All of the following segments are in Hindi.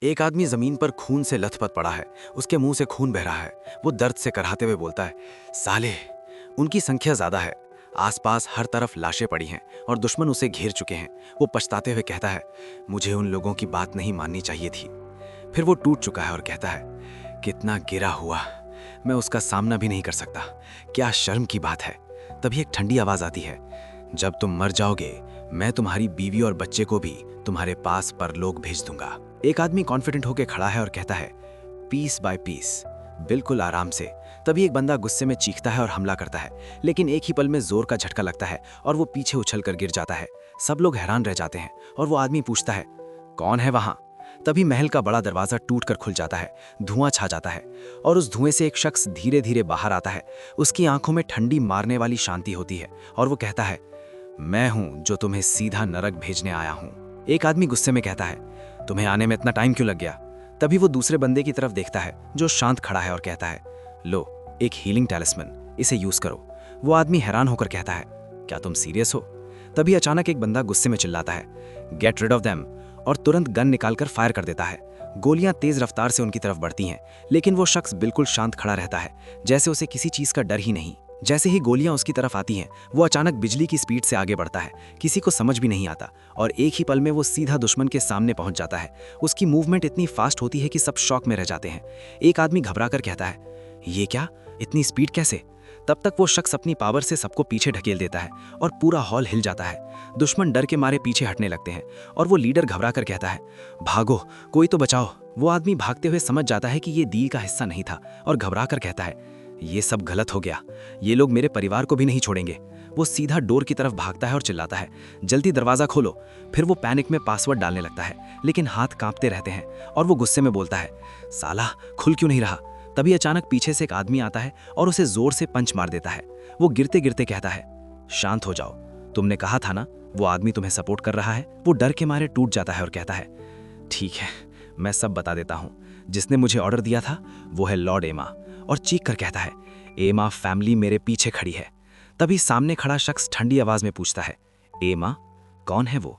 एक आदमी जमीन पर खून से लथपथ पड़ा है। उसके मुंह से खून बह रहा है। वो दर्द से कराहते हुए बोलता है, साले। उनकी संख्या ज्यादा है। आसपास हर तरफ लाशें पड़ी हैं और दुश्मन उसे घेर चुके हैं। वो पछताते हुए कहता है, मुझे उन लोगों की बात नहीं माननी चाहिए थी। फिर वो टूट चुका है और कहता है, कितना गिरा हुआ, मैं उसका सामना भी नहीं कर सकता। क्या शर्म की बात है। तभी एक ठंडी आवाज आती है, जब तुम मर जाओगे मैं तुम्हारी बीवी और बच्चे को भी तुम्हारे पास परलोक भेज दूंगा। एक आदमी कॉन्फिडेंट होकर खड़ा है और कहता है, पीस बाय पीस, बिल्कुल आराम से। तभी एक बंदा गुस्से में चीखता है और हमला करता है, लेकिन एक ही पल में जोर का झटका लगता है और वो पीछे उछलकर गिर जाता है। सब लोग हैरान रह जाते हैं और वो आदमी पूछता है, कौन है वहां? तभी महल का बड़ा दरवाजा टूटकर खुल जाता है। धुआं छा जाता है और उस धुएं से एक शख्स धीरे धीरे बाहर आता है। उसकी आंखों में ठंडी मारने वाली शांति होती है और वो कहता है, मैं हूं जो तुम्हें सीधा नरक भेजने आया हूं। एक आदमी गुस्से में कहता है, तुम्हें आने में इतना टाइम क्यों लग गया? तभी वो दूसरे बंदे की तरफ देखता है जो शांत खड़ा है और कहता है, लो, एक हीलिंग टैलिस्मन, इसे यूज करो। वो आदमी हैरान होकर कहता है, क्या तुम सीरियस हो? तभी अचानक एक बंदा गुस्से में चिल्लाता है, गेट रिड ऑफ देम, और तुरंत गन निकालकर फायर कर देता है। गोलियां तेज रफ्तार से उनकी तरफ बढ़ती हैं, लेकिन वो शख्स बिल्कुल शांत खड़ा रहता है, जैसे उसे किसी चीज का डर ही नहीं। जैसे ही गोलियां उसकी तरफ आती हैं, वो अचानक बिजली की स्पीड से आगे बढ़ता है। किसी को समझ भी नहीं आता और एक ही पल में वो सीधा दुश्मन के सामने पहुंच जाता है। उसकी मूवमेंट इतनी फास्ट होती है कि सब शॉक में रह जाते हैं। एक आदमी घबराकर कहता है, ये क्या, इतनी स्पीड कैसे? तब तक वो शख्स अपनी पावर से सबको पीछे ढकेल देता है और पूरा हॉल हिल जाता है। दुश्मन डर के मारे पीछे हटने लगते हैं और वो लीडर घबराकर कहता है, भागो, कोई तो बचाओ। वो आदमी भागते हुए समझ जाता है कि ये डील का हिस्सा नहीं था और घबराकर कहता है, ये सब गलत हो गया, ये लोग मेरे परिवार को भी नहीं छोड़ेंगे। वो सीधा डोर की तरफ भागता है और चिल्लाता है, जल्दी दरवाजा खोलो। फिर वो पैनिक में पासवर्ड डालने लगता है, लेकिन हाथ कांपते रहते हैं और वो गुस्से में बोलता है, साला खुल क्यों नहीं रहा? तभी अचानक पीछे से एक आदमी आता है और उसे जोर से पंच मार देता है। वो गिरते गिरते कहता है, शांत हो जाओ, तुमने कहा था ना वो आदमी तुम्हें सपोर्ट कर रहा है। वो डर के मारे टूट जाता है और कहता है, ठीक है, मैं सब बता देता हूँ। जिसने मुझे ऑर्डर दिया था वो है लॉर्ड एमा। और चीख कर कहता है, एमा फैमिली मेरे पीछे खड़ी है। तभी सामने खड़ा शख्स ठंडी आवाज में पूछता है, एमा कौन है वो?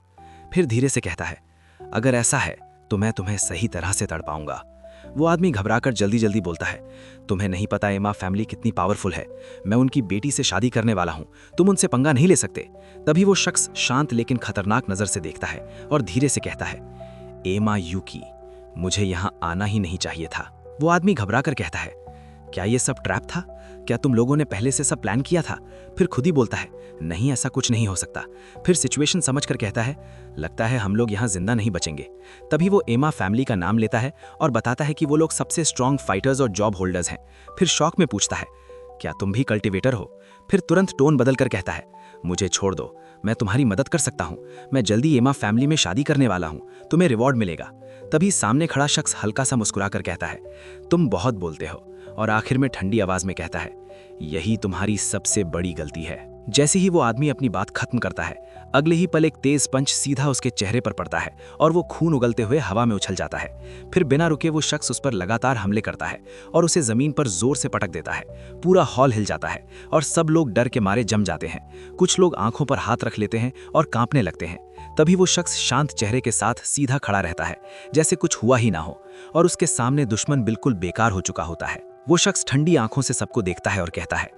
फिर धीरे से कहता है, अगर ऐसा है तो मैं तुम्हें सही तरह से तड़पाऊंगा। वो आदमी घबराकर जल्दी जल्दी बोलता है, तुम्हें नहीं पता एमा फैमिली कितनी पावरफुल है। मैं उनकी बेटी से शादी करने वाला हूं, तुम उनसे पंगा नहीं ले सकते। तभी वो शख्स शांत लेकिन खतरनाक नजर से देखता है और धीरे से कहता है, एमा यूकी, मुझे यहां आना ही नहीं चाहिए था। वो आदमी घबराकर कहता है, क्या ये सब ट्रैप था? क्या तुम लोगों ने पहले से सब प्लान किया था? फिर खुद ही बोलता है, नहीं, ऐसा कुछ नहीं हो सकता। फिर सिचुएशन समझकर कहता है, लगता है हम लोग यहाँ जिंदा नहीं बचेंगे। तभी वो एमा फैमिली का नाम लेता है और बताता है कि वो लोग सबसे स्ट्रॉन्ग फाइटर्स और जॉब होल्डर्स हैं। फिर शौक में पूछता है, क्या तुम भी कल्टिवेटर हो? फिर तुरंत टोन बदलकर कहता है, मुझे छोड़ दो, मैं तुम्हारी मदद कर सकता हूँ। मैं जल्दी एमा फैमिली में शादी करने वाला हूँ, तुम्हें रिवॉर्ड मिलेगा। तभी सामने खड़ा शख्स हल्का सा मुस्कुराकर कहता है, तुम बहुत बोलते हो। और आखिर में ठंडी आवाज में कहता है, यही तुम्हारी सबसे बड़ी गलती है। जैसे ही वो आदमी अपनी बात खत्म करता है, अगले ही पल एक तेज पंच सीधा उसके चेहरे पर पड़ता है और वो खून उगलते हुए हवा में उछल जाता है। फिर बिना रुके वो शख्स उस पर लगातार हमले करता है और उसे जमीन पर जोर से पटक देता है। पूरा हॉल हिल जाता है और सब लोग डर के मारे जम जाते हैं। कुछ लोग आंखों पर हाथ रख लेते हैं और कांपने लगते हैं। तभी वो शख्स शांत चेहरे के साथ सीधा खड़ा रहता है, जैसे कुछ हुआ ही ना हो, और उसके सामने दुश्मन बिल्कुल बेकार हो चुका होता है। वो शख्स ठंडी आंखों से सबको देखता है और कहता है,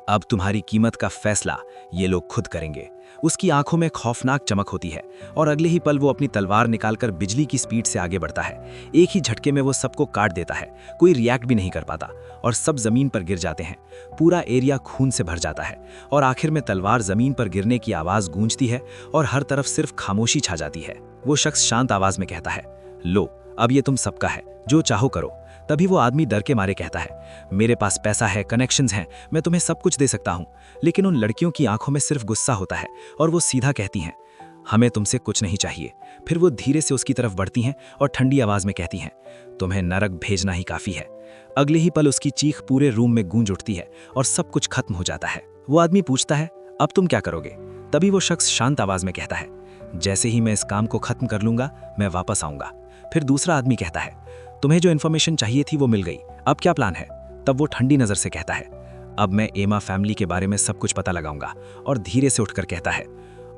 अब तुम्हारी कीमत का फैसला ये लोग खुद करेंगे। उसकी आंखों में खौफनाक चमक होती है और अगले ही पल वो अपनी तलवार निकालकर बिजली की स्पीड से आगे बढ़ता है। एक ही झटके में वो सबको काट देता है, कोई रिएक्ट भी नहीं कर पाता और सब जमीन पर गिर जाते हैं। पूरा एरिया खून से भर जाता है और आखिर में तलवार जमीन पर गिरने की आवाज गूंजती है और हर तरफ सिर्फ खामोशी छा जाती है। वो शख्स शांत आवाज में कहता है, लो, अब ये तुम सबका है, जो चाहो करो। तभी वो आदमी डर के मारे कहता है, मेरे पास पैसा है, कनेक्शंस हैं, मैं तुम्हें सब कुछ दे सकता हूं। लेकिन उन लड़कियों की आंखों में सिर्फ गुस्सा होता है और वो सीधा कहती हैं, हमें तुमसे कुछ नहीं चाहिए। फिर वो धीरे से उसकी तरफ बढ़ती हैं और ठंडी आवाज में कहती हैं, तुम्हें नरक भेजना ही काफी है। अगले ही पल उसकी चीख पूरे रूम में गूंज उठती है और सब कुछ खत्म हो जाता है। वो आदमी पूछता है, अब तुम क्या करोगे? तभी वो शख्स शांत आवाज में कहता है, जैसे ही मैं इस काम को खत्म कर लूंगा मैं वापस आऊंगा। फिर दूसरा आदमी कहता है, तुम्हें जो इन्फॉर्मेशन चाहिए थी वो मिल गई, अब क्या प्लान है? तब वो ठंडी नजर से कहता है, अब मैं एमा फैमिली के बारे में सब कुछ पता लगाऊंगा। और धीरे से उठकर कहता है,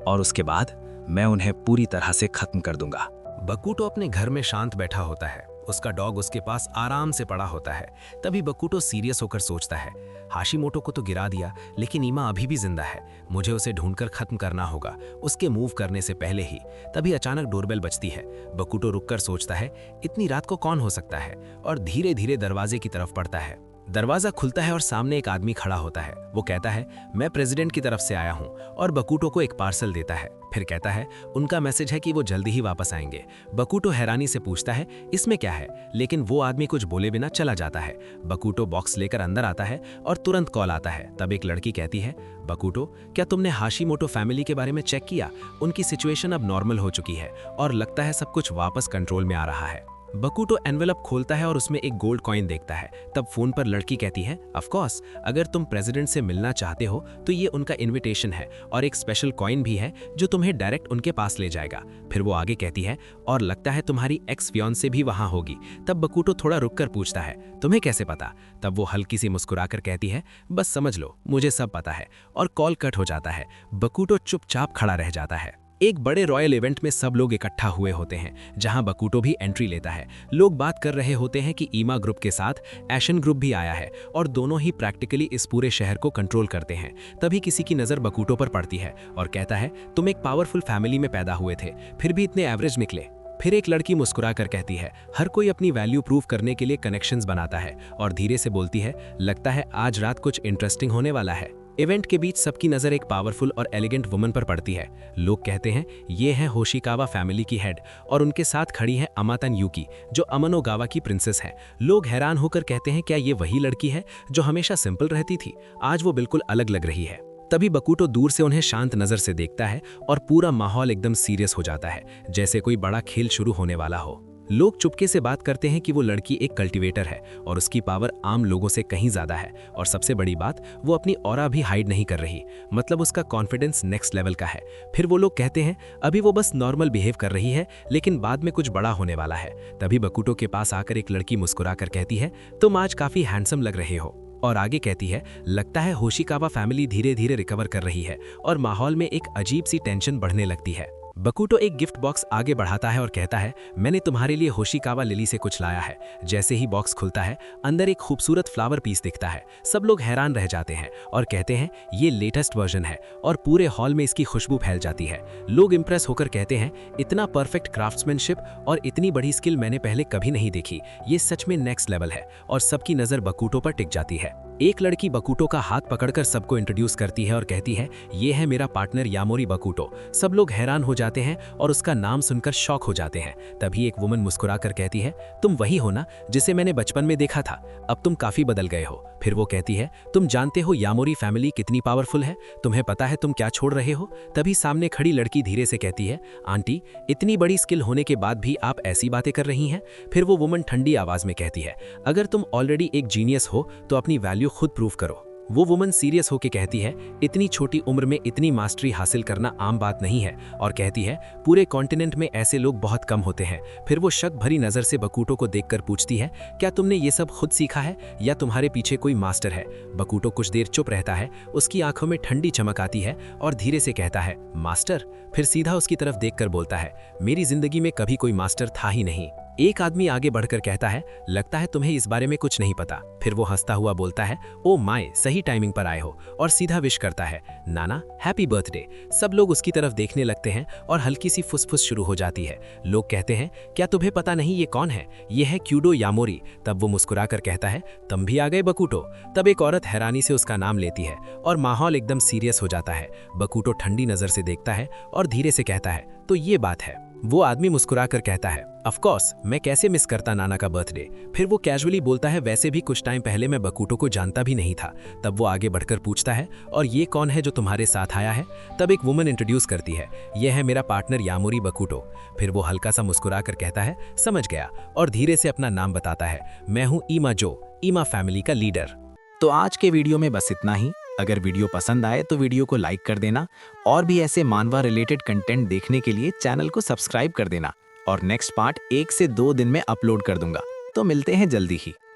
और उसके बाद मैं उन्हें पूरी तरह से खत्म कर दूंगा। बकूटो अपने घर में शांत बैठा होता है। उसका डॉग उसके पास आराम से पड़ा होता है। तभी बकूटो सीरियस होकर सोचता है, हाशिमोटो को तो गिरा दिया, लेकिन ईमा अभी भी जिंदा है। मुझे उसे ढूंढकर खत्म करना होगा, उसके मूव करने से पहले ही। तभी अचानक डोरबेल बजती है। बकूटो रुककर सोचता है, इतनी रात को कौन हो सकता है, और धीरे धीरे दरवाजे की तरफ बढ़ता है। दरवाजा खुलता है और सामने एक आदमी खड़ा होता है। वो कहता है, मैं प्रेसिडेंट की तरफ से आया हूँ, और बकूटो को एक पार्सल देता है। फिर कहता है, उनका मैसेज है कि वो जल्दी ही वापस आएंगे। बकूटो हैरानी से पूछता है, इसमें क्या है, लेकिन वो आदमी कुछ बोले बिना चला जाता है। बकूटो बॉक्स लेकर अंदर आता है और तुरंत कॉल आता है। तब एक लड़की कहती है, बकूटो, क्या तुमने हाशिमोटो फैमिली के बारे में चेक किया? उनकी सिचुएशन अब नॉर्मल हो चुकी है और लगता है सब कुछ वापस कंट्रोल में आ रहा है। बकूटो एनवेलप खोलता है और उसमें एक गोल्ड कॉइन देखता है। तब फोन पर लड़की कहती है, ऑफ कोर्स, अगर तुम प्रेसिडेंट से मिलना चाहते हो तो ये उनका इनविटेशन है, और एक स्पेशल कॉइन भी है जो तुम्हें डायरेक्ट उनके पास ले जाएगा। फिर वो आगे कहती है, और लगता है तुम्हारी एक्स फियांसे भी वहां होगी। तब बकूटो थोड़ा रुककर पूछता है, तुम्हें कैसे पता? तब वो हल्की सी मुस्कुराकर कहती है, बस समझ लो, मुझे सब पता है। और कॉल कट हो जाता है। बकूटो चुपचाप खड़ा रह जाता है। एक बड़े रॉयल इवेंट में सब लोग इकट्ठा हुए होते हैं, जहां बकूटो भी एंट्री लेता है। लोग बात कर रहे होते हैं कि ईमा ग्रुप के साथ एशन ग्रुप भी आया है, और दोनों ही प्रैक्टिकली इस पूरे शहर को कंट्रोल करते हैं। तभी किसी की नज़र बकूटो पर पड़ती है और कहता है, तुम एक पावरफुल फैमिली में पैदा हुए थे, फिर भी इतने एवरेज निकले। फिर एक लड़की मुस्कुराकर कहती है, हर कोई अपनी वैल्यू प्रूव करने के लिए कनेक्शंस बनाता है, और धीरे से बोलती है, लगता है आज रात कुछ इंटरेस्टिंग होने वाला है। इवेंट के बीच सबकी नज़र एक पावरफुल और एलिगेंट वुमन पर पड़ती है। लोग कहते हैं, ये है होशिकावा फैमिली की हेड, और उनके साथ खड़ी है अमातन यूकी, जो अमनोगावा की प्रिंसेस है। लोग हैरान होकर कहते हैं, क्या ये वही लड़की है जो हमेशा सिंपल रहती थी? आज वो बिल्कुल अलग लग रही है। तभी बकूटो दूर से उन्हें शांत नज़र से देखता है और पूरा माहौल एकदम सीरियस हो जाता है, जैसे कोई बड़ा खेल शुरू होने वाला हो। लोग चुपके से बात करते हैं कि वो लड़की एक कल्टीवेटर है और उसकी पावर आम लोगों से कहीं ज़्यादा है, और सबसे बड़ी बात, वो अपनी ऑरा भी हाइड नहीं कर रही, मतलब उसका कॉन्फिडेंस नेक्स्ट लेवल का है। फिर वो लोग कहते हैं, अभी वो बस नॉर्मल बिहेव कर रही है, लेकिन बाद में कुछ बड़ा होने वाला है। तभी बकूटो के पास आकर एक लड़की मुस्कुराकर कहती है, तुम आज काफ़ी हैंडसम लग रहे हो। और आगे कहती है, लगता है होशिकावा फैमिली धीरे धीरे रिकवर कर रही है, और माहौल में एक अजीब सी टेंशन बढ़ने लगती है। बकूटो एक गिफ्ट बॉक्स आगे बढ़ाता है और कहता है, मैंने तुम्हारे लिए होशिकावा लिली से कुछ लाया है। जैसे ही बॉक्स खुलता है, अंदर एक खूबसूरत फ्लावर पीस दिखता है। सब लोग हैरान रह जाते हैं और कहते हैं, ये लेटेस्ट वर्जन है, और पूरे हॉल में इसकी खुशबू फैल जाती है। लोग इंप्रेस होकर कहते हैं, इतना परफेक्ट क्राफ्ट्समैनशिप और इतनी बड़ी स्किल मैंने पहले कभी नहीं देखी, ये सच में नेक्स्ट लेवल है। और सबकी नज़र बकूटो पर टिक जाती है। एक लड़की बकूटो का हाथ पकड़कर सबको इंट्रोड्यूस करती है और कहती है, ये है मेरा पार्टनर यामोरी बकूटो। सब लोग हैरान हो जाते हैं और उसका नाम सुनकर शॉक हो जाते हैं। तभी एक वुमन मुस्कुराकर कहती है, तुम वही हो ना जिसे मैंने बचपन में देखा था, अब तुम काफी बदल गए हो। फिर वो कहती है, तुम जानते हो यामोरी फैमिली कितनी पावरफुल है? तुम्हें पता है तुम क्या छोड़ रहे हो? तभी सामने खड़ी लड़की धीरे से कहती है, आंटी, इतनी बड़ी स्किल होने के बाद भी आप ऐसी बातें कर रही हैं? फिर वो वुमन ठंडी आवाज में कहती है, अगर तुम ऑलरेडी एक जीनियस हो तो अपनी वैल्यू खुद प्रूव करो। वो वुमन सीरियस होकर कहती है, इतनी छोटी उम्र में इतनी मास्टरी हासिल करना आम बात नहीं है, और कहती है, पूरे कॉन्टिनेंट में ऐसे लोग बहुत कम होते हैं। फिर वो शक भरी नज़र से बकूटो को देखकर पूछती है, क्या तुमने ये सब खुद सीखा है या तुम्हारे पीछे कोई मास्टर है? बकूटो कुछ देर चुप रहता है, उसकी आंखों में ठंडी चमक आती है और धीरे से कहता है, मास्टर? फिर सीधा उसकी तरफ देखकर बोलता है, मेरी जिंदगी में कभी कोई मास्टर था ही नहीं। एक आदमी आगे बढ़कर कहता है, लगता है तुम्हें इस बारे में कुछ नहीं पता। फिर वो हंसता हुआ बोलता है, ओ माय, सही टाइमिंग पर आए हो, और सीधा विश करता है, नाना हैप्पी बर्थडे। सब लोग उसकी तरफ देखने लगते हैं और हल्की सी फुसफुस शुरू हो जाती है। लोग कहते हैं, क्या तुम्हें पता नहीं ये कौन है? ये है क्यूडो यामोरी। तब वो मुस्कुराकर कहता है, तुम भी आ गए बकूटो। तब एक औरत हैरानी से उसका नाम लेती है और माहौल एकदम सीरियस हो जाता है। बकूटो ठंडी नजर से देखता है और धीरे से कहता है, तो ये बात है। वो आदमी मुस्कुराकर कहता है, ऑफ कोर्स, मैं कैसे मिस करता नाना का बर्थडे। फिर वो कैजुअली बोलता है, वैसे भी कुछ टाइम पहले मैं बकूटो को जानता भी नहीं था। तब वो आगे बढ़कर पूछता है, और ये कौन है जो तुम्हारे साथ आया है? तब एक वुमन इंट्रोड्यूस करती है, यह है मेरा पार्टनर यामोरी बकूटो। फिर वो हल्का सा मुस्कुराकर कहता है, समझ गया, और धीरे से अपना नाम बताता है, मैं हूँ ईमा जो, ईमा फैमिली का लीडर। तो आज के वीडियो में बस इतना ही। अगर वीडियो पसंद आए तो वीडियो को लाइक कर देना, और भी ऐसे मानवा रिलेटेड कंटेंट देखने के लिए चैनल को सब्सक्राइब कर देना। और नेक्स्ट पार्ट 1 से 2 दिन में अपलोड कर दूंगा, तो मिलते हैं जल्दी ही।